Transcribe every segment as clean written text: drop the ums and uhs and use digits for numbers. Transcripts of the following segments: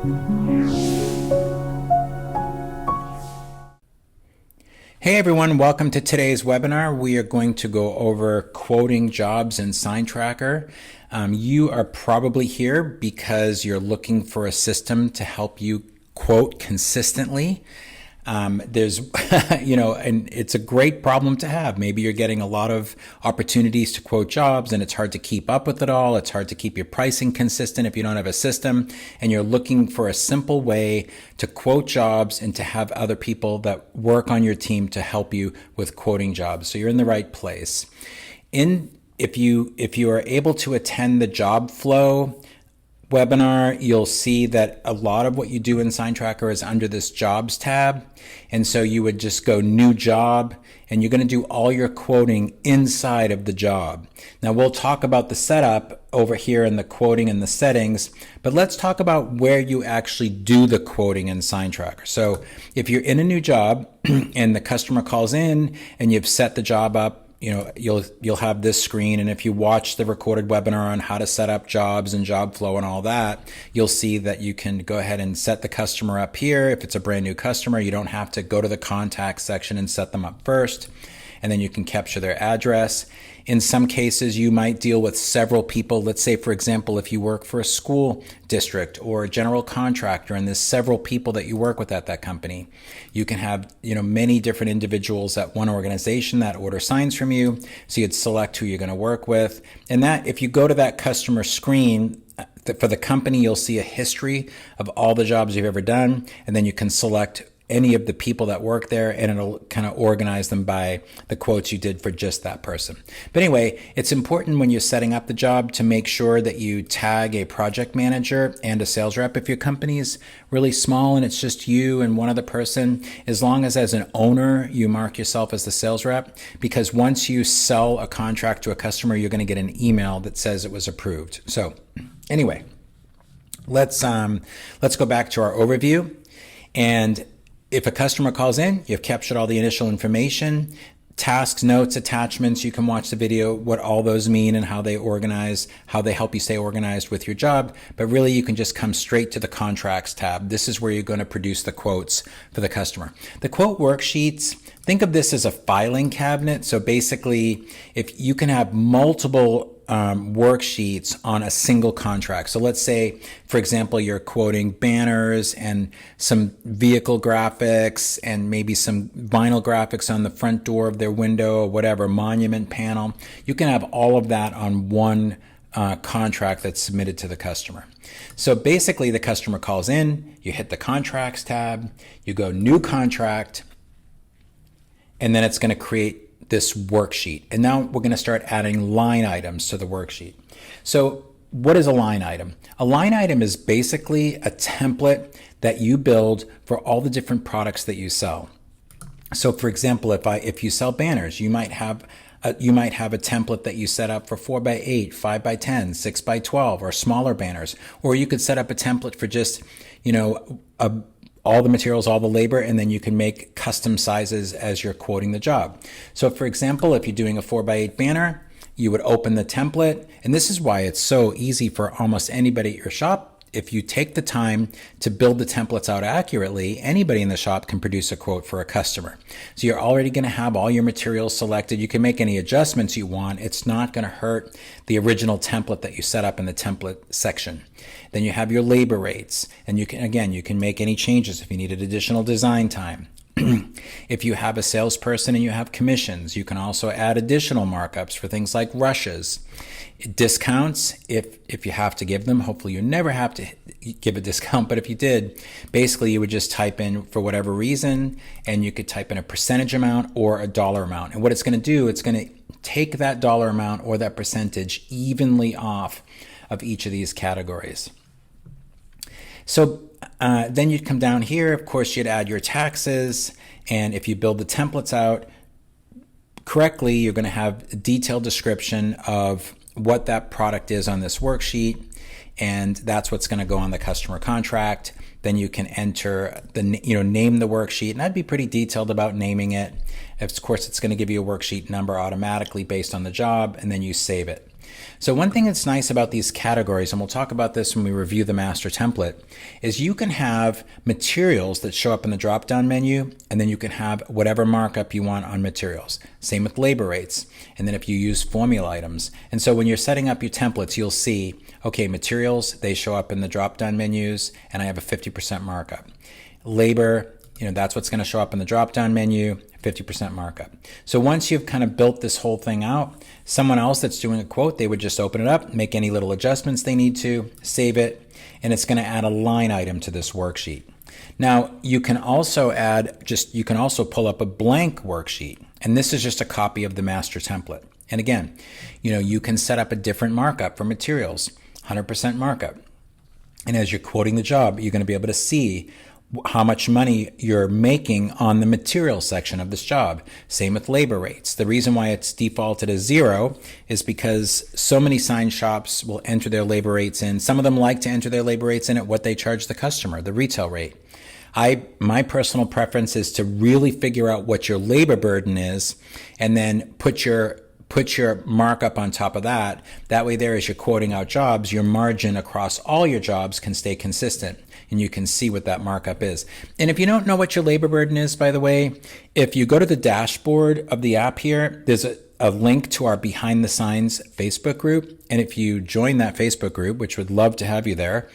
Hey everyone, welcome to today's webinar. We are going to go over quoting jobs in SignTracker. You are probably here because you're looking for a system to help you quote consistently. There's, and it's a great problem to have. Maybe you're getting a lot of opportunities to quote jobs and it's hard to keep up with it all. It's hard to keep your pricing consistent if you don't have a system, and you're looking for a simple way to quote jobs and to have other people that work on your team to help you with quoting jobs. So you're in the right place. If you are able to attend the job flow webinar, you'll see that a lot of what you do in SignTracker is under this jobs tab. And so you would just go new job, and you're going to do all your quoting inside of the job. Now we'll talk about the setup over here in the quoting and the settings, but let's talk about where you actually do the quoting in SignTracker. So if you're in a new job and the customer calls in and you've set the job up, you'll have this screen, and if you watch the recorded webinar on how to set up jobs and job flow and all that, you'll see that you can go ahead and set the customer up here. If it's a brand new customer, you don't have to go to the contact section and set them up first, and then you can capture their address. In some cases, you might deal with several people. Let's say, for example, if you work for a school district or a general contractor and there's several people that you work with at that company, you can have many different individuals at one organization that order signs from you. So you'd select who you're going to work with. And that, if you go to that customer screen, for the company, you'll see a history of all the jobs you've ever done, and then you can select any of the people that work there, and it'll kind of organize them by the quotes you did for just that person. But anyway, it's important when you're setting up the job to make sure that you tag a project manager and a sales rep. If your company is really small and it's just you and one other person, as long as an owner you mark yourself as the sales rep, because once you sell a contract to a customer, you're going to get an email that says it was approved. So anyway, let's go back to our overview. And if a customer calls in, you've captured all the initial information, tasks, notes, attachments. You can watch the video, what all those mean and how they organize, how they help you stay organized with your job. But really, you can just come straight to the contracts tab. This is where you're going to produce the quotes for the customer. The quote worksheets, think of this as a filing cabinet. So basically, if you can have multiple worksheets on a single contract. So let's say, for example, you're quoting banners and some vehicle graphics and maybe some vinyl graphics on the front door of their window or whatever, monument panel. You can have all of that on one contract that's submitted to the customer. So basically, the customer calls in, you hit the contracts tab, you go new contract, and then it's going to create this worksheet. And now we're going to start adding line items to the worksheet. So what is a line item? A line item is basically a template that you build for all the different products that you sell. So for example, if you sell banners, you might have a template that you set up for 4x8, 5x10, 6x12, or smaller banners. Or you could set up a template for just, all the materials, all the labor, and then you can make custom sizes as you're quoting the job. So for example, if you're doing a 4x8 banner, you would open the template, and this is why it's so easy for almost anybody at your shop. If you take the time to build the templates out accurately, anybody in the shop can produce a quote for a customer. So you're already going to have all your materials selected. You can make any adjustments you want. It's not going to hurt the original template that you set up in the template section. Then you have your labor rates, and you can make any changes if you needed additional design time. If you have a salesperson and you have commissions, you can also add additional markups for things like rushes. Discounts, if you have to give them. Hopefully you never have to give a discount, but if you did, basically you would just type in for whatever reason, and you could type in a percentage amount or a dollar amount. And what it's going to do, it's going to take that dollar amount or that percentage evenly off of each of these categories. So then you'd come down here. Of course, you'd add your taxes. And if you build the templates out correctly, you're going to have a detailed description of what that product is on this worksheet. And that's what's going to go on the customer contract. Then you can enter name the worksheet. And I'd be pretty detailed about naming it. Of course, it's going to give you a worksheet number automatically based on the job, and then you save it. So one thing that's nice about these categories, and we'll talk about this when we review the master template, is you can have materials that show up in the drop-down menu, and then you can have whatever markup you want on materials. Same with labor rates. And then if you use formula items. And so when you're setting up your templates, you'll see, okay, materials, they show up in the drop-down menus, and I have a 50% markup. Labor, that's what's going to show up in the drop-down menu, 50% markup. So once you've kind of built this whole thing out, someone else that's doing a quote, they would just open it up, make any little adjustments they need to, save it, and it's going to add a line item to this worksheet. Now, you can also pull up a blank worksheet, and this is just a copy of the master template. And again, you can set up a different markup for materials, 100% markup. And as you're quoting the job, you're going to be able to see how much money you're making on the material section of this job. Same with labor rates. The reason why it's defaulted as 0 is because so many sign shops will enter their labor rates in. Some of them like to enter their labor rates in at what they charge the customer, the retail rate. My personal preference is to really figure out what your labor burden is and then put your markup on top of that. That way there, as you're quoting out jobs, your margin across all your jobs can stay consistent and you can see what that markup is. And if you don't know what your labor burden is, by the way, if you go to the dashboard of the app here, there's a link to our Behind the Signs Facebook group. And if you join that Facebook group, which would love to have you there,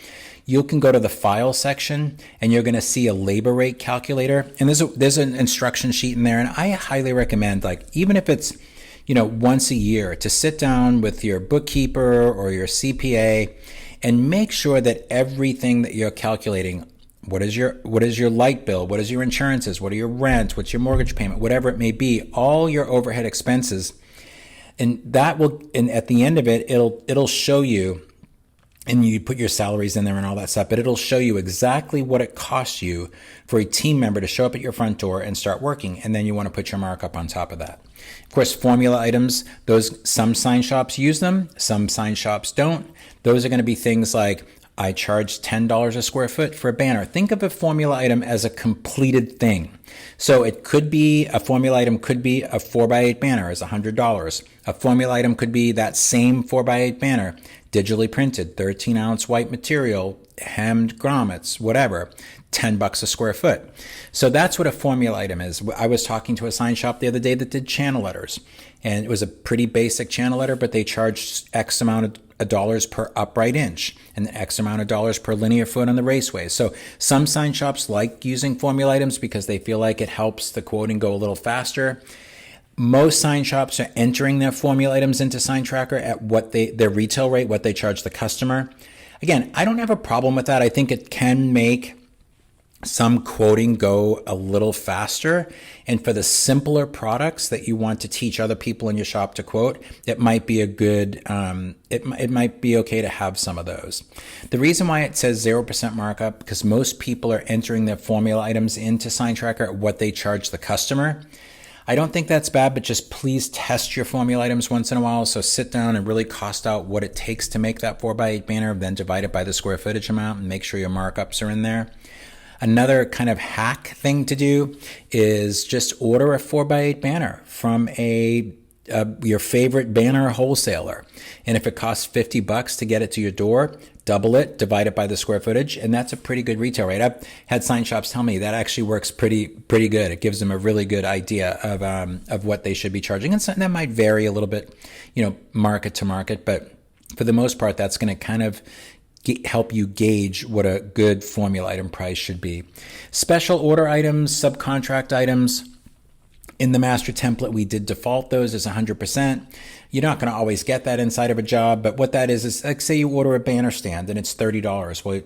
you can go to the file section and you're going to see a labor rate calculator. And there's an instruction sheet in there. And I highly recommend, even if it's once a year, to sit down with your bookkeeper or your CPA and make sure that everything that you're calculating, what is your light bill, what is your insurances, what are your rent, what's your mortgage payment, whatever it may be, all your overhead expenses, and at the end of it, it'll show you, and you put your salaries in there and all that stuff, but it'll show you exactly what it costs you for a team member to show up at your front door and start working. And then you want to put your markup on top of that. Of course, formula items, some sign shops use them, some sign shops don't. Those are going to be things like, I charge $10 a square foot for a banner. Think of a formula item as a completed thing. So a formula item could be a 4x8 banner is $100. A formula item could be that same 4x8 banner, digitally printed, 13-ounce white material, hemmed grommets, whatever, $10 a square foot. So that's what a formula item is. I was talking to a sign shop the other day that did channel letters, and it was a pretty basic channel letter, but they charged X amount of dollars per upright inch and X amount of dollars per linear foot on the raceway. So some sign shops like using formula items because they feel like it helps the quoting go a little faster. Most sign shops are entering their formula items into SignTracker at their retail rate, what they charge the customer. Again, I don't have a problem with that. I think it can make some quoting go a little faster. And for the simpler products that you want to teach other people in your shop to quote, it might be it might be okay to have some of those. The reason why it says 0% markup, because most people are entering their formula items into SignTracker at what they charge the customer. I don't think that's bad, but just please test your formula items once in a while. So sit down and really cost out what it takes to make that 4x8 banner, then divide it by the square footage amount and make sure your markups are in there. Another kind of hack thing to do is just order a 4x8 banner from your favorite banner wholesaler. And if it costs $50 to get it to your door, double it, divide it by the square footage, and that's a pretty good retail rate. I've had sign shops tell me that actually works pretty good. It gives them a really good idea of what they should be charging. And so that might vary a little bit, market to market, but for the most part, that's going to kind of help you gauge what a good formula item price should be. Special order items, subcontract items. In the master template, we did default those as 100%. You're not going to always get that inside of a job, but what that is like, say you order a banner stand and it's $30. Well,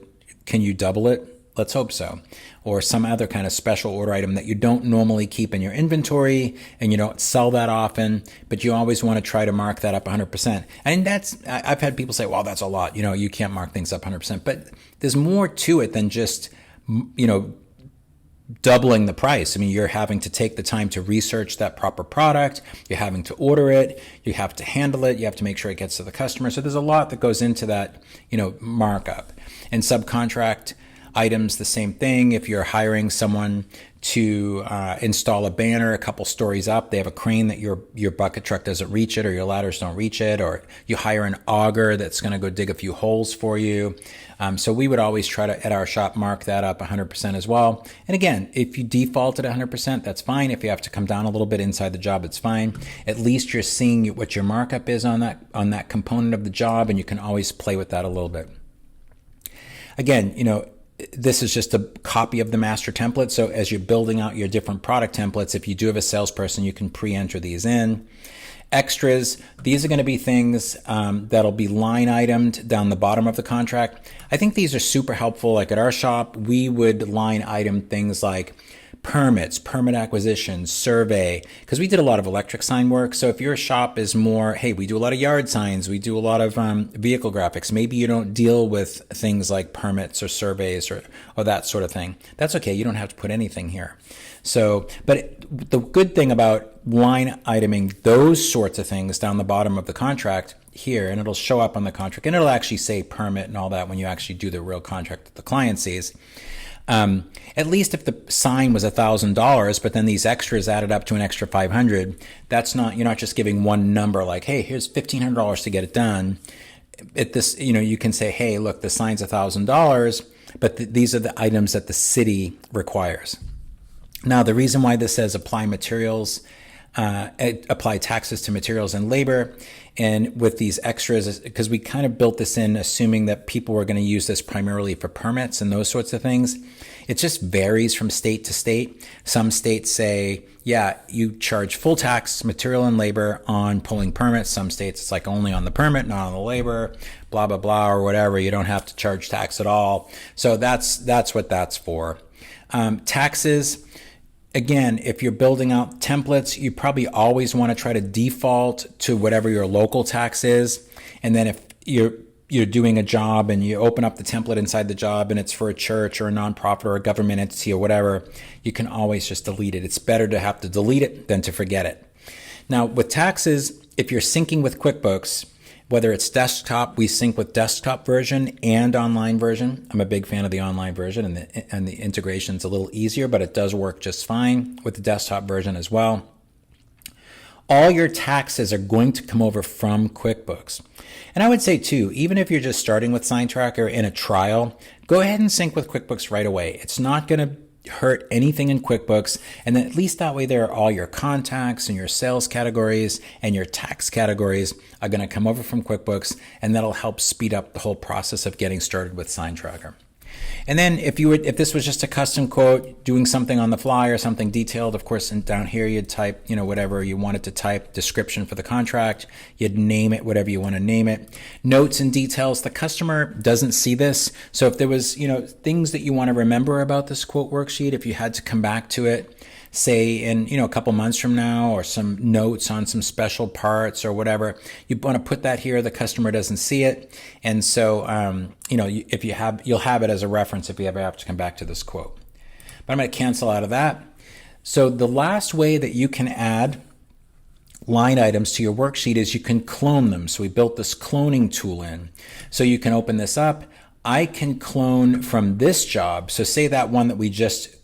can you double it? Let's hope so. Or some other kind of special order item that you don't normally keep in your inventory and you don't sell that often, but you always want to try to mark that up 100%. And I've had people say, well, that's a lot. You can't mark things up 100%, but there's more to it than just, doubling the price. I mean, you're having to take the time to research that proper product. You're having to order it. You have to handle it. You have to make sure it gets to the customer. So there's a lot that goes into that, markup. And subcontract items, the same thing. If you're hiring someone to install a banner a couple stories up. They have a crane that your bucket truck doesn't reach it, or your ladders don't reach it, or you hire an auger that's going to go dig a few holes for you. So we would always try to, at our shop, mark that up 100% as well. And again, if you default at 100%, that's fine. If you have to come down a little bit inside the job, it's fine. At least you're seeing what your markup is on that component of the job, and you can always play with that a little bit. Again, this is just a copy of the master template. So as you're building out your different product templates, if you do have a salesperson, you can pre-enter these in. Extras, these are going to be things that'll be line itemed down the bottom of the contract. I think these are super helpful. Like at our shop, we would line item things like permits, permit acquisition, survey, because we did a lot of electric sign work. So if your shop is more, hey, we do a lot of yard signs, we do a lot of vehicle graphics, maybe you don't deal with things like permits or surveys or that sort of thing. That's okay. You don't have to put anything here. So, but the good thing about line iteming those sorts of things down the bottom of the contract here, and it'll show up on the contract, and it'll actually say permit and all that when you actually do the real contract that the client sees. At least if the sign was $1,000, but then these extras added up to an extra $500, that's not, you're not just giving one number like, hey, here's $1,500 to get it done. At this, you can say, hey, look, the sign's $1,000, but these are the items that the city requires. Now, the reason why this says apply materials, apply taxes to materials and labor, and with these extras is because we kind of built this in assuming that people were going to use this primarily for permits and those sorts of things. It just varies from state to state. Some states say, yeah, you charge full tax, material and labor on pulling permits. Some states it's like only on the permit, not on the labor, blah, blah, blah, or whatever. You don't have to charge tax at all. So that's what that's for. Taxes. Again, if you're building out templates, you probably always want to try to default to whatever your local tax is. And then if you're doing a job and you open up the template inside the job and it's for a church or a nonprofit or a government entity or whatever, you can always just delete it. It's better to have to delete it than to forget it. Now, with taxes, if you're syncing with QuickBooks, whether it's desktop, we sync with desktop version and online version. I'm a big fan of the online version, and the integration's a little easier, but it does work just fine with the desktop version as well. All your taxes are going to come over from QuickBooks. And I would say too, even if you're just starting with SignTracker in a trial, go ahead and sync with QuickBooks right away. It's not going to hurt anything in QuickBooks, and then at least that way there are all your contacts and your sales categories and your tax categories are going to come over from QuickBooks, and that'll help speed up the whole process of getting started with SignTracker. And then if this was just a custom quote, doing something on the fly or something detailed, of course, and down here you'd type, whatever you wanted to type, description for the contract, you'd name it, whatever you want to name it. Notes and details, the customer doesn't see this. So if there was, things that you want to remember about this quote worksheet, if you had to come back to it, say in, a couple months from now, or some notes on some special parts or whatever, you want to put that here. The customer doesn't see it. And so, if you'll have it as a reference if you ever have to come back to this quote. But I'm going to cancel out of that. So the last way that you can add line items to your worksheet is you can clone them. So we built this cloning tool in. So you can open this up. I can clone from this job. So say that one that we just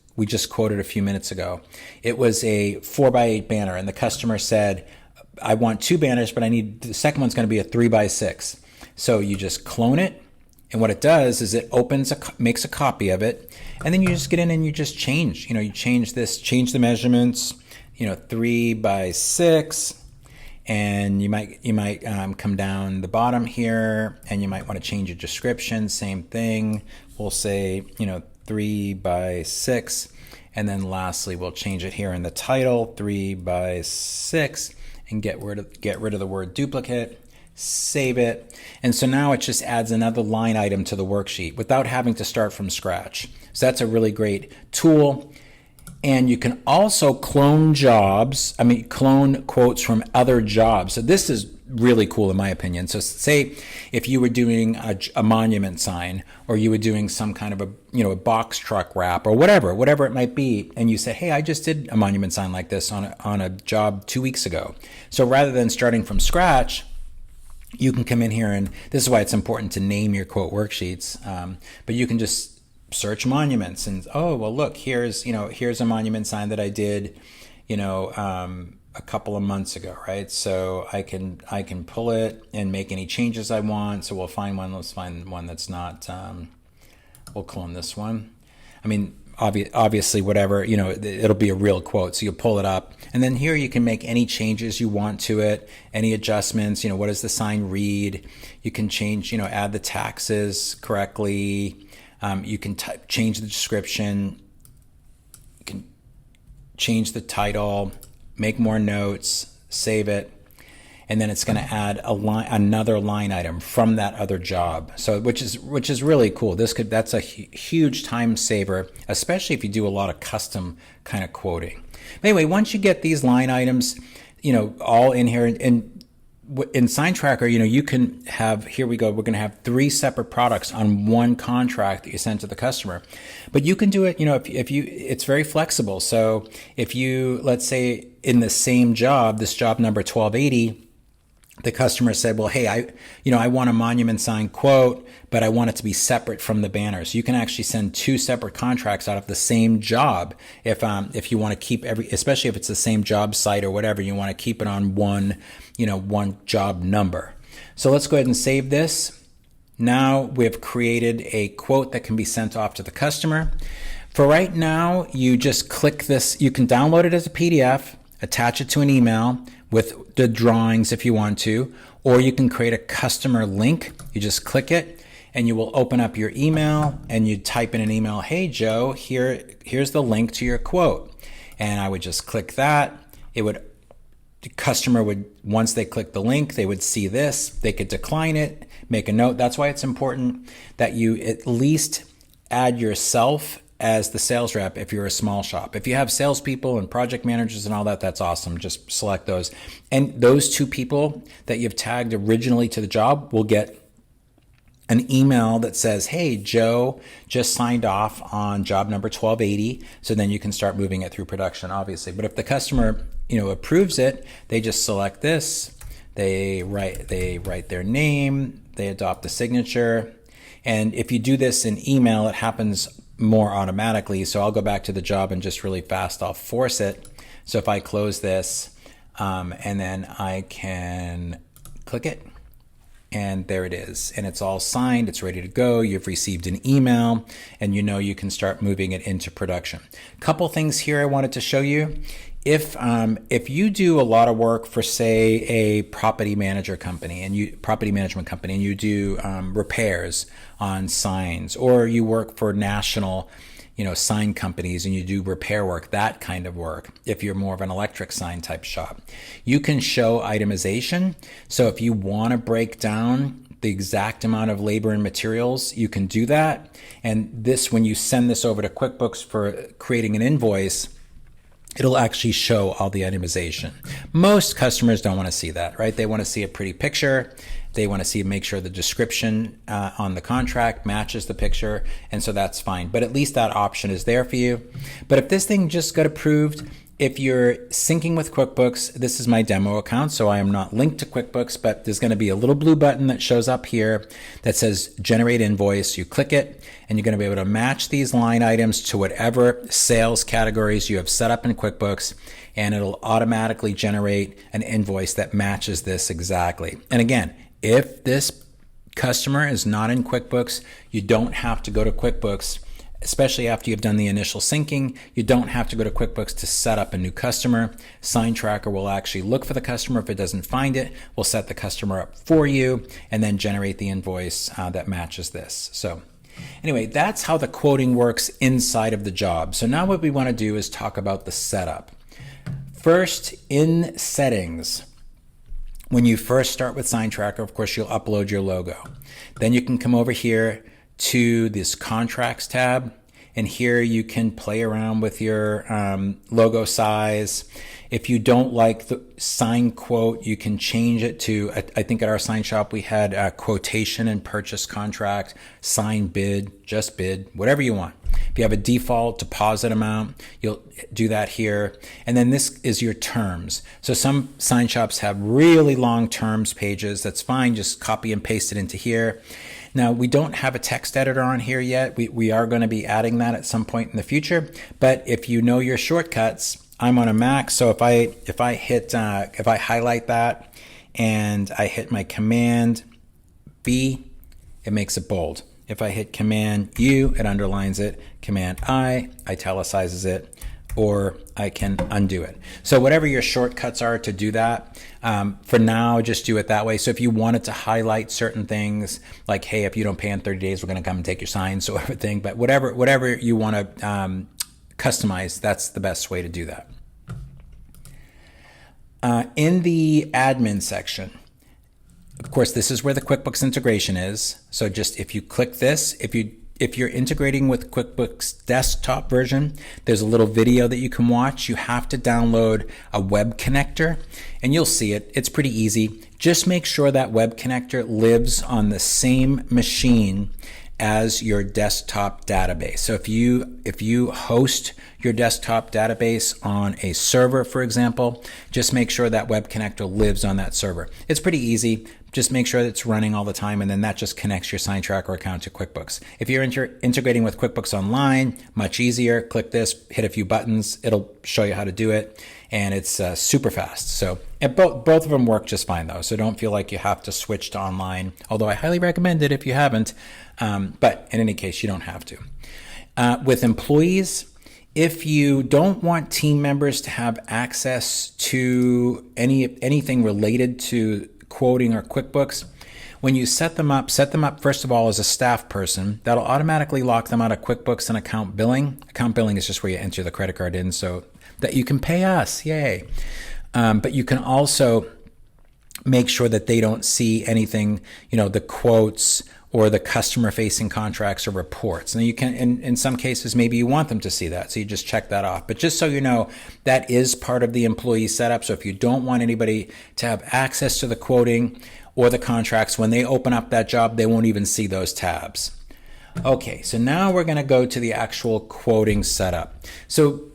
quoted a few minutes ago. It was a 4x8 banner, and the customer said, I want 2 banners, but the second one's going to be a 3x6. So you just clone it, and what it does is it makes a copy of it, and then you just get in and you just change. You change the measurements, 3x6, and you might come down the bottom here, and you might want to change your description. Same thing. We'll say 3x6, and then lastly we'll change it here in the title, 3x6, and get rid of the word duplicate, save it, and so now it just adds another line item to the worksheet without having to start from scratch. So that's a really great tool. And you can also clone clone quotes from other jobs. So this is really cool in my opinion. So say if you were doing a monument sign, or you were doing some kind of a box truck wrap, or whatever it might be, and you said, hey, I just did a monument sign like this on a job 2 weeks ago. So rather than starting from scratch, you can come in here, and this is why it's important to name your quote worksheets, but you can just search monuments and, oh, well, look, here's a monument sign that I did, a couple of months ago, right? So I can pull it and make any changes I want. So we'll find one. Let's find one that's not. We'll clone this one. I mean, obviously, whatever, it'll be a real quote. So you'll pull it up, and then here you can make any changes you want to it, any adjustments. What does the sign read? You can change, add the taxes correctly. You can change the description. You can change the title, make more notes, save it, and then it's going to add another line item from that other job. So which is really cool. That's a huge time saver, especially if you do a lot of custom kind of quoting. Anyway, once you get these line items, all in here, and in SignTracker, you can have, here we go, we're going to have 3 separate products on one contract that you send to the customer. But you can do it, if you, it's very flexible. So if you, let's say in the same job, this job number 1280, the customer said, well, hey, I want a monument sign quote, but I want it to be separate from the banner. So you can actually send 2 separate contracts out of the same job. If you want to keep especially if it's the same job site or whatever, you want to keep it on one job number. So let's go ahead and save this. Now we've created a quote that can be sent off to the customer. For right now, you just click this. You can download it as a PDF, attach it to an email with the drawings if you want to, or you can create a customer link. You just click it and you will open up your email and you type in an email, hey Joe, here's the link to your quote. And I would just click that. The customer would, once they click the link, they would see this, they could decline it, make a note. That's why it's important that you at least add yourself as the sales rep if you're a small shop. If you have salespeople and project managers and all that, that's awesome. Just select those. And those 2 people that you've tagged originally to the job will get an email that says, hey, Joe just signed off on job number 1280. So then you can start moving it through production, obviously. But if the customer, approves it, they just select this, they write their name, they adopt the signature. And if you do this in email, it happens more automatically. So I'll go back to the job and just really fast, I'll force it. So if I close this, and then I can click it, and there it is. And it's all signed, it's ready to go. You've received an email, and you can start moving it into production. Couple things here I wanted to show you. If you do a lot of work for, say, a property management company, and you do repairs on signs, or you work for national, sign companies and you do repair work, that kind of work. If you're more of an electric sign type shop, you can show itemization. So if you want to break down the exact amount of labor and materials, you can do that. And this, when you send this over to QuickBooks for creating an invoice, it'll actually show all the itemization. Most customers don't want to see that, right? They want to see a pretty picture. They want to make sure the description on the contract matches the picture. And so that's fine. But at least that option is there for you. But if this thing just got approved, if you're syncing with QuickBooks, this is my demo account, so I am not linked to QuickBooks, but there's going to be a little blue button that shows up here that says Generate Invoice. You click it, and you're going to be able to match these line items to whatever sales categories you have set up in QuickBooks, and it'll automatically generate an invoice that matches this exactly. And again, if this customer is not in QuickBooks, you don't have to go to QuickBooks. Especially after you've done the initial syncing, you don't have to go to QuickBooks to set up a new customer. SignTracker will actually look for the customer. If it doesn't find it, we'll set the customer up for you and then generate the invoice that matches this. So anyway, that's how the quoting works inside of the job. So now what we want to do is talk about the setup. First, in settings, when you first start with SignTracker, of course, you'll upload your logo. Then you can come over here to this contracts tab, and here you can play around with your logo size. If you don't like the sign quote, you can change it to, I think at our sign shop we had a quotation and purchase contract, sign bid, just bid, whatever you want. If you have a default deposit amount, you'll do that here. And then this is your terms. So some sign shops have really long terms pages. That's fine. Just copy and paste it into here. Now, we don't have a text editor on here yet. We are going to be adding that at some point in the future. But if you know your shortcuts, I'm on a Mac, so if I highlight that and I hit my Command B, it makes it bold. If I hit Command U, it underlines it. Command I italicizes it, or I can undo it. So whatever your shortcuts are to do that, for now, just do it that way. So if you wanted to highlight certain things, like, hey, if you don't pay in 30 days, we're going to come and take your sign, so everything. But whatever you want to customize, that's the best way to do that. In the admin section, of course, this is where the QuickBooks integration is. So just if you click this, if you're integrating with QuickBooks desktop version, there's a little video that you can watch. You have to download a web connector, and you'll see it. It's pretty easy. Just make sure that web connector lives on the same machine as your desktop database. So if you host your desktop database on a server, for example, just make sure that web connector lives on that server. It's pretty easy. Just make sure that it's running all the time, and then that just connects your SignTracker account to QuickBooks. If you're integrating with QuickBooks Online, much easier. Click this, hit a few buttons. It'll show you how to do it, and it's super fast. So both of them work just fine, though, so don't feel like you have to switch to online, although I highly recommend it if you haven't. But in any case, you don't have to. With employees, if you don't want team members to have access to anything related to quoting or QuickBooks, when you set them up first of all as a staff person. That'll automatically lock them out of QuickBooks and account billing. Account billing is just where you enter the credit card in so that you can pay us, yay. But you can also make sure that they don't see anything, the quotes or the customer-facing contracts or reports. And you can, in some cases, maybe you want them to see that, so you just check that off. But just so you know, that is part of the employee setup. So if you don't want anybody to have access to the quoting or the contracts, when they open up that job, they won't even see those tabs. Okay, so now we're going to go to the actual quoting setup. So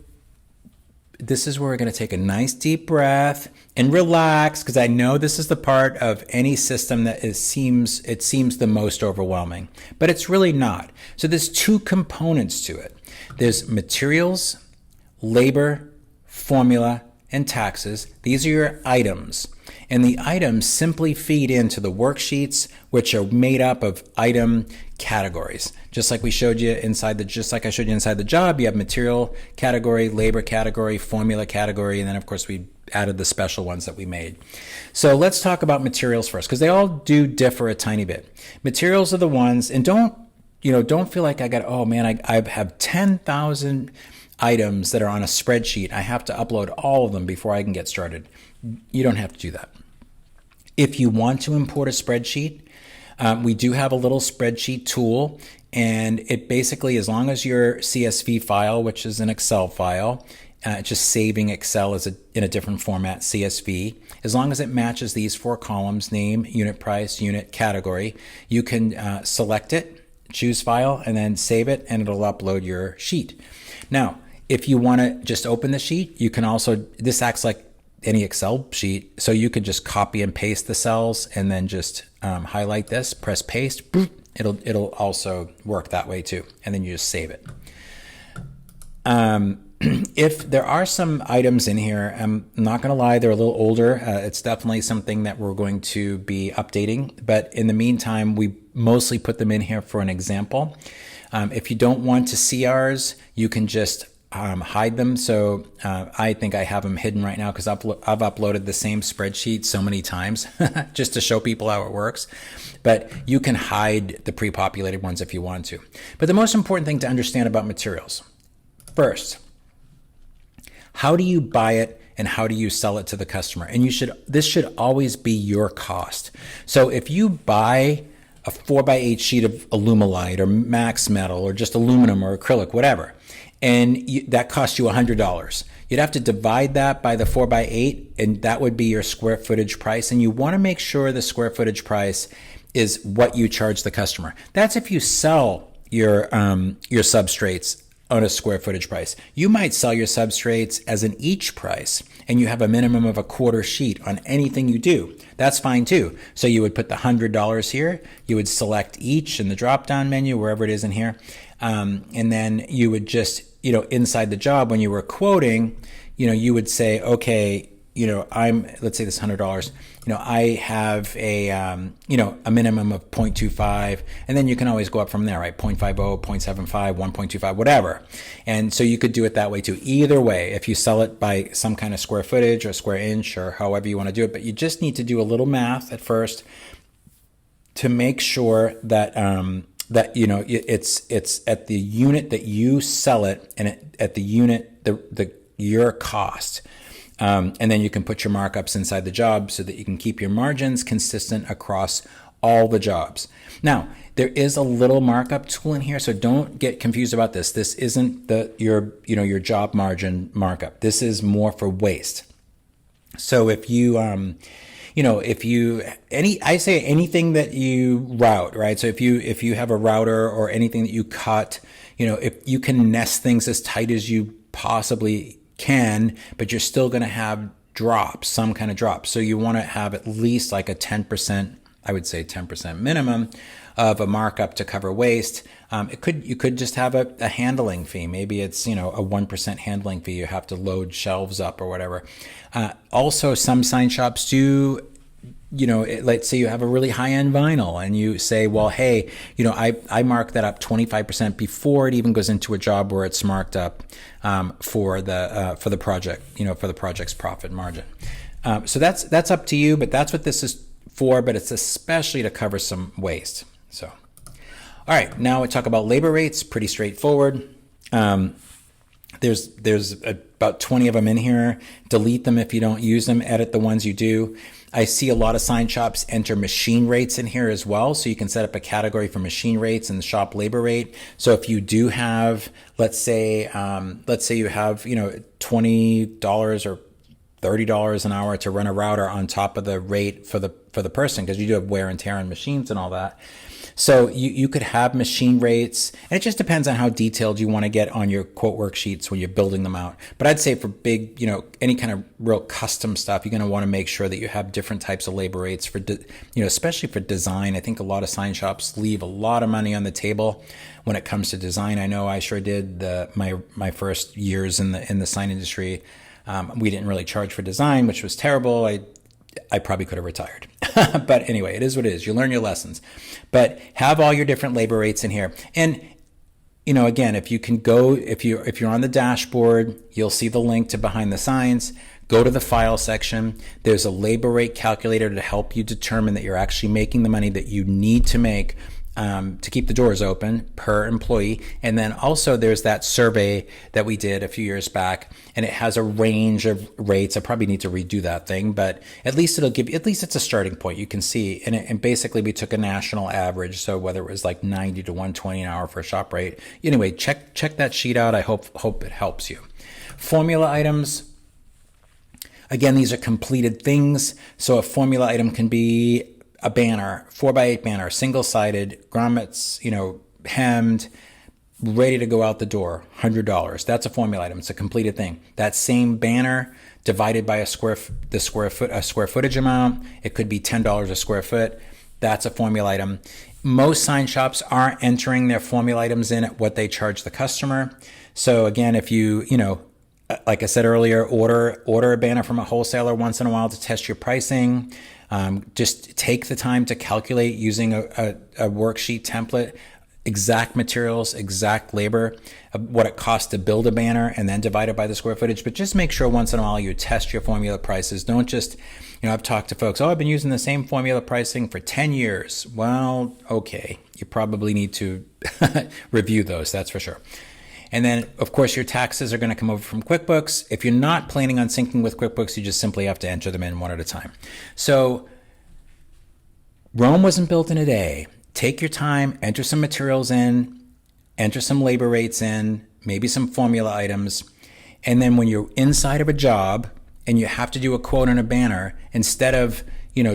this is where we're going to take a nice deep breath and relax, because I know this is the part of any system that seems the most overwhelming, but it's really not. So there's two components to it. There's materials, labor, formula, and taxes. These are your items. And the items simply feed into the worksheets, which are made up of item categories. Just like I showed you inside the job, you have material category, labor category, formula category, and then of course we added the special ones that we made. So let's talk about materials first, because they all do differ a tiny bit. Materials are the ones, and don't feel like I have 10,000 items that are on a spreadsheet. I have to upload all of them before I can get started. You don't have to do that. If you want to import a spreadsheet, we do have a little spreadsheet tool, and it basically, as long as your CSV file, which is an Excel file, just saving Excel in a different format, CSV, as long as it matches these 4 columns, name, unit price, unit category, you can select it, choose file, and then save it, and it'll upload your sheet. Now, if you want to just open the sheet, you can also, this acts like any Excel sheet, so you could just copy and paste the cells and then just highlight this, press paste, boop, it'll also work that way too, and then you just save it. If there are some items in here, I'm not going to lie, they're a little older. It's definitely something that we're going to be updating, but in the meantime, we mostly put them in here for an example. If you don't want to see ours, you can just hide them. So I think I have them hidden right now because I've uploaded the same spreadsheet so many times just to show people how it works. But you can hide the pre-populated ones if you want to. But the most important thing to understand about materials, first, how do you buy it and how do you sell it to the customer? And this should always be your cost. So if you buy a 4x8 sheet of Alumilite or Max Metal or just aluminum or acrylic, whatever, and that costs you $100. You'd have to divide that by the 4x8, and that would be your square footage price. And you want to make sure the square footage price is what you charge the customer. That's if you sell your substrates on a square footage price. You might sell your substrates as an each price, and you have a minimum of a quarter sheet on anything you do. That's fine too. So you would put the $100 here, you would select each in the drop-down menu, wherever it is in here, and then you would just, inside the job, when you were quoting, you would say, okay, let's say this $100, I have a, a minimum of 0.25, and then you can always go up from there, right? 0.50, 0.75, 1.25, whatever. And so you could do it that way too. Either way, if you sell it by some kind of square footage or square inch or however you want to do it, but you just need to do a little math at first to make sure that, it's at the unit that you sell it, and at the unit, your cost. And then you can put your markups inside the job so that you can keep your margins consistent across all the jobs. Now, there is a little markup tool in here, so don't get confused about this. This isn't your job margin markup. This is more for waste. So if you I say anything that you route, right? So if you have a router or anything that you cut, if you can nest things as tight as you possibly can, but you're still going to have drops, some kind of drops. So you want to have at least like a 10%, I would say 10% minimum of a markup to cover waste. You could just have a handling fee. Maybe it's, a 1% handling fee. You have to load shelves up or whatever. Also, some sign shops do, let's say you have a really high-end vinyl and you say, well, hey, I mark that up 25% before it even goes into a job where it's marked up for the project, for the project's profit margin. So that's up to you, but that's what this is for, but it's especially to cover some waste. So, all right, now we talk about labor rates. Pretty straightforward. There's about 20 of them in here. Delete them if you don't use them. Edit the ones you do. I see a lot of sign shops enter machine rates in here as well. So you can set up a category for machine rates and the shop labor rate. So if you do have, let's say you have, $20 or $30 an hour to run a router on top of the rate for the person, because you do have wear and tear on machines and all that. So you could have machine rates, and it just depends on how detailed you want to get on your quote worksheets when you're building them out. But I'd say for big, any kind of real custom stuff, you're going to want to make sure that you have different types of labor rates for, especially for design. I think a lot of sign shops leave a lot of money on the table when it comes to design. I know I sure did my first years in the sign industry. We didn't really charge for design, which was terrible. I probably could have retired. But anyway, it is what it is. You learn your lessons. But have all your different labor rates in here. And, again, if you're on the dashboard, you'll see the link to behind the signs. Go to the file section. There's a labor rate calculator to help you determine that you're actually making the money that you need to make to keep the doors open per employee. And then also there's that survey that we did a few years back, and it has a range of rates. I probably need to redo that thing, but at least it's a starting point. You can see, and basically we took a national average. So whether it was like 90 to 120 an hour for a shop rate. Anyway, check that sheet out. I hope it helps you. Formula items. Again, these are completed things. So a formula item can be a banner, 4x8 banner, single-sided, grommets, hemmed, ready to go out the door, $100. That's a formula item. It's a completed thing. That same banner divided by a square footage amount. It could be $10 a square foot. That's a formula item. Most sign shops aren't entering their formula items in at what they charge the customer. So again, if you like I said earlier, order a banner from a wholesaler once in a while to test your pricing. Just take the time to calculate using a worksheet template, exact materials, exact labor, what it costs to build a banner, and then divide it by the square footage. But just make sure once in a while you test your formula prices. Don't just, I've talked to folks, I've been using the same formula pricing for 10 years. Well, okay, you probably need to review those, that's for sure. And then, of course, your taxes are going to come over from QuickBooks. If you're not planning on syncing with QuickBooks, you just simply have to enter them in one at a time. So Rome wasn't built in a day. Take your time, enter some materials in, enter some labor rates in, maybe some formula items. And then when you're inside of a job and you have to do a quote on a banner, instead of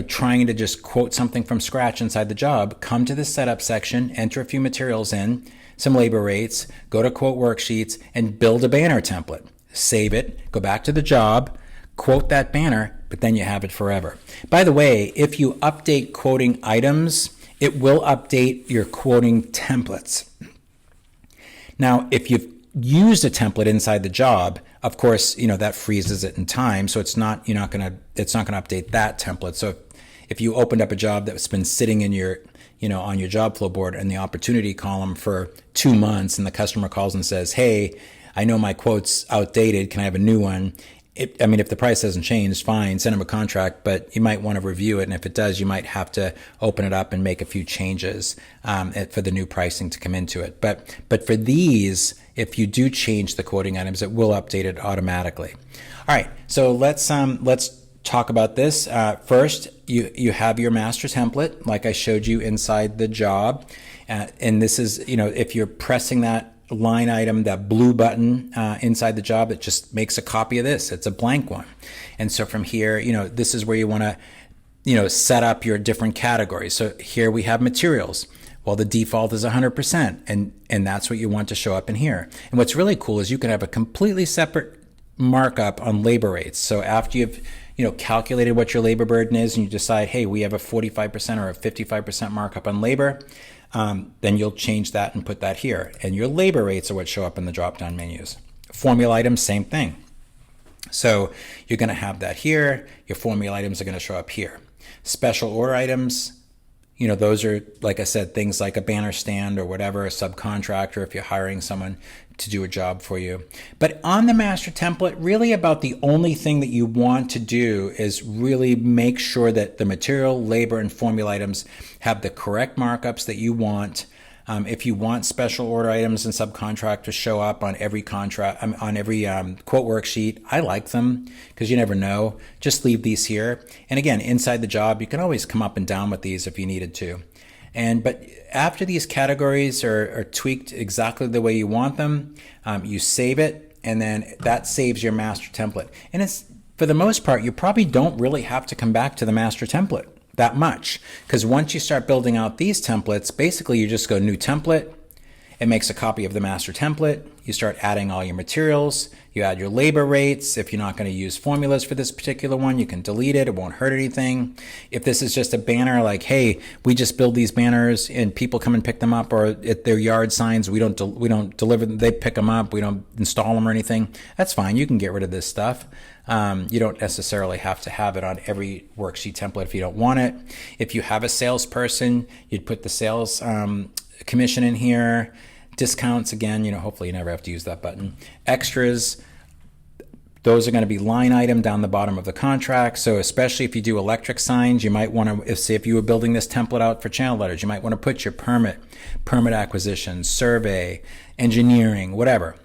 trying to just quote something from scratch inside the job, come to the setup section, enter a few materials in, some labor rates, go to quote worksheets, and build a banner template. Save it, go back to the job, quote that banner, but then you have it forever. By the way, if you update quoting items, it will update your quoting templates. Now, if you've used a template inside the job, of course, that freezes it in time. So it's not going to update that template. So if you opened up a job that's been sitting in your, on your job flow board in the opportunity column for 2 months, and the customer calls and says, hey, I know my quote's outdated. Can I have a new one? If the price hasn't changed, fine, send them a contract, but you might want to review it. And if it does, you might have to open it up and make a few changes for the new pricing to come into it. But for these, if you do change the quoting items, it will update it automatically. All right, so let's talk about this. First, you have your master template, like I showed you inside the job. And this is, if you're pressing that line item, that blue button inside the job, it just makes a copy of this. It's a blank one. And so from here, this is where you want to, set up your different categories. So here we have materials. Well, the default is 100%, and that's what you want to show up in here. And what's really cool is you can have a completely separate markup on labor rates. So after you've calculated what your labor burden is, and you decide, hey, we have a 45% or a 55% markup on labor, then you'll change that and put that here. And your labor rates are what show up in the drop-down menus. Formula items, same thing. So you're going to have that here. Your formula items are going to show up here. Special order items, those are, like I said, things like a banner stand or whatever, a subcontractor if you're hiring someone to do a job for you. But on the master template, really about the only thing that you want to do is really make sure that the material, labor, and formula items have the correct markups that you want. If you want special order items and subcontract to show up on every contract, on every quote worksheet, I like them because you never know. Just leave these here. And again, inside the job, you can always come up and down with these if you needed to. But after these categories are tweaked exactly the way you want them, you save it, and then that saves your master template. And it's, for the most part, you probably don't really have to come back to the master template that much, because once you start building out these templates, basically you just go new template, it makes a copy of the master template, you start adding all your materials, you add your labor rates. If you're not going to use formulas for this particular one, you can delete it, it won't hurt anything. If this is just a banner like, hey, we just build these banners and people come and pick them up, or at their yard signs, we don't deliver them, they pick them up, we don't install them or anything, that's fine, you can get rid of this stuff. You don't necessarily have to have it on every worksheet template if you don't want it. If you have a salesperson, you'd put the sales commission in here. Discounts, again, hopefully you never have to use that button. Extras, those are going to be line item down the bottom of the contract. So especially if you do electric signs, you might want to, say if you were building this template out for channel letters, you might want to put your permit acquisition, survey, engineering, whatever.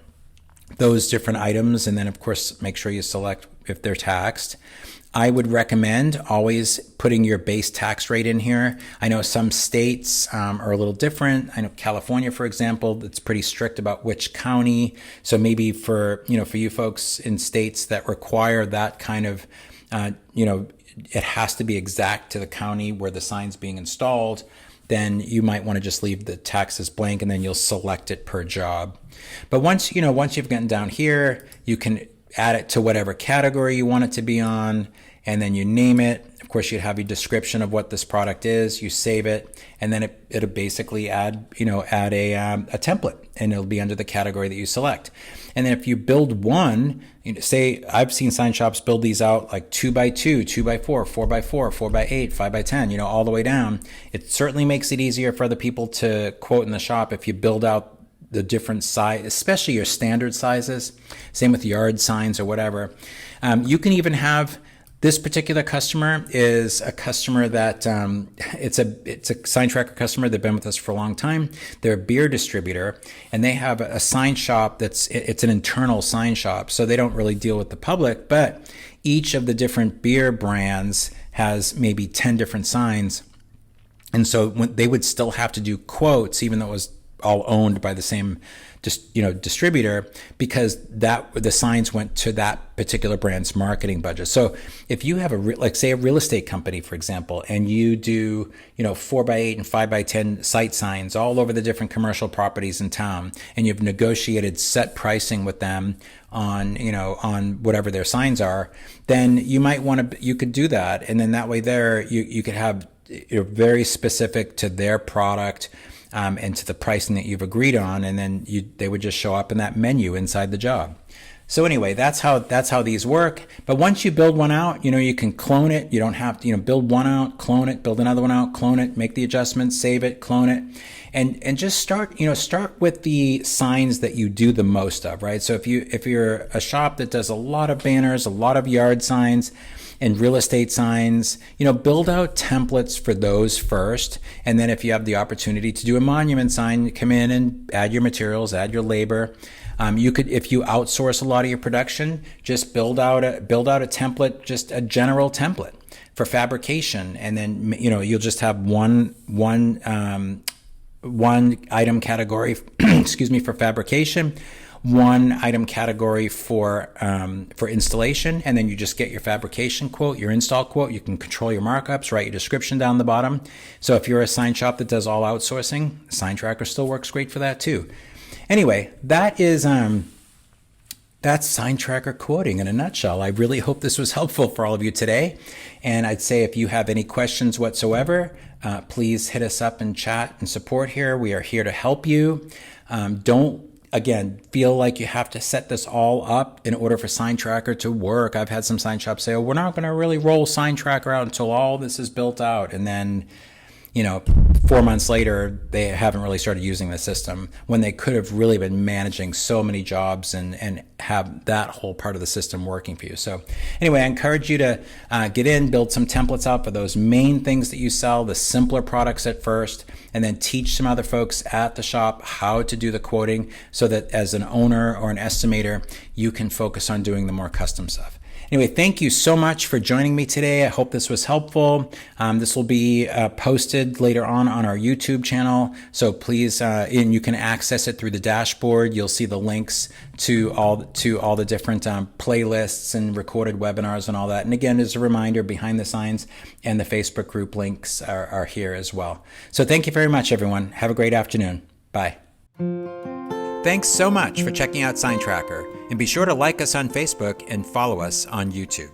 Those different items, and then of course make sure you select if they're taxed. I would recommend always putting your base tax rate in here. I know some states are a little different. I know California, for example, it's pretty strict about which county. So maybe for you folks in states that require that kind of, it has to be exact to the county where the sign's being installed, then you might want to just leave the taxes blank, and then you'll select it per job. But once you've gotten down here, you can add it to whatever category you want it to be on, and then you name it. Of course, you'd have your description of what this product is, you save it, and then it'll basically add a template, and it'll be under the category that you select. And then if you build one, say I've seen sign shops build these out like 2x2, 2x4, 4x4, 4x8, 5x10, all the way down. It certainly makes it easier for other people to quote in the shop if you build out the different size, especially your standard sizes. Same with yard signs or whatever. You can even have, this particular customer is a customer that it's a SignTracker customer. They've been with us for a long time. They're a beer distributor, and they have a sign shop it's an internal sign shop, so they don't really deal with the public. But each of the different beer brands has maybe 10 different signs, and so they would still have to do quotes, even though it was all owned by the same distributor, because the signs went to that particular brand's marketing budget. So if you have like say a real estate company, for example, and you do 4x8 and 5x10 site signs all over the different commercial properties in town, and you've negotiated set pricing with them on whatever their signs are, then you could do that, and then that way you could have very specific to their product. And to the pricing that you've agreed on, and then they would just show up in that menu inside the job. So anyway, that's how these work. But once you build one out, you can clone it. You don't have to, build one out, clone it, build another one out, clone it, make the adjustments, save it, clone it, and just start with the signs that you do the most of, right? So if you're a shop that does a lot of banners, a lot of yard signs, and real estate signs, build out templates for those first. And then if you have the opportunity to do a monument sign, come in and add your materials, add your labor. You could, if you outsource a lot of your production, just build out a template, just a general template for fabrication. And then, you'll just have one item category, for fabrication, one item category for installation, and then you just get your fabrication quote, your install quote. You can control your markups, write your description down the bottom. So if you're a sign shop that does all outsourcing, SignTracker still works great for that too. Anyway, that's SignTracker quoting in a nutshell. I really hope this was helpful for all of you today. And I'd say if you have any questions whatsoever, please hit us up in chat and support here. We are here to help you. Don't feel like you have to set this all up in order for SignTracker to work. I've had some sign shops say, we're not going to really roll SignTracker out until all this is built out. And then, 4 months later, they haven't really started using the system when they could have really been managing so many jobs and have that whole part of the system working for you. So anyway, I encourage you to get in, build some templates out for those main things that you sell, the simpler products at first, and then teach some other folks at the shop how to do the quoting so that as an owner or an estimator, you can focus on doing the more custom stuff. Anyway, thank you so much for joining me today. I hope this was helpful. This will be posted later on our YouTube channel. So please, and you can access it through the dashboard. You'll see the links to all the different playlists and recorded webinars and all that. And again, as a reminder, Behind the Signs and the Facebook group links are here as well. So thank you very much, everyone. Have a great afternoon. Bye. Thanks so much for checking out SignTracker, and be sure to like us on Facebook and follow us on YouTube.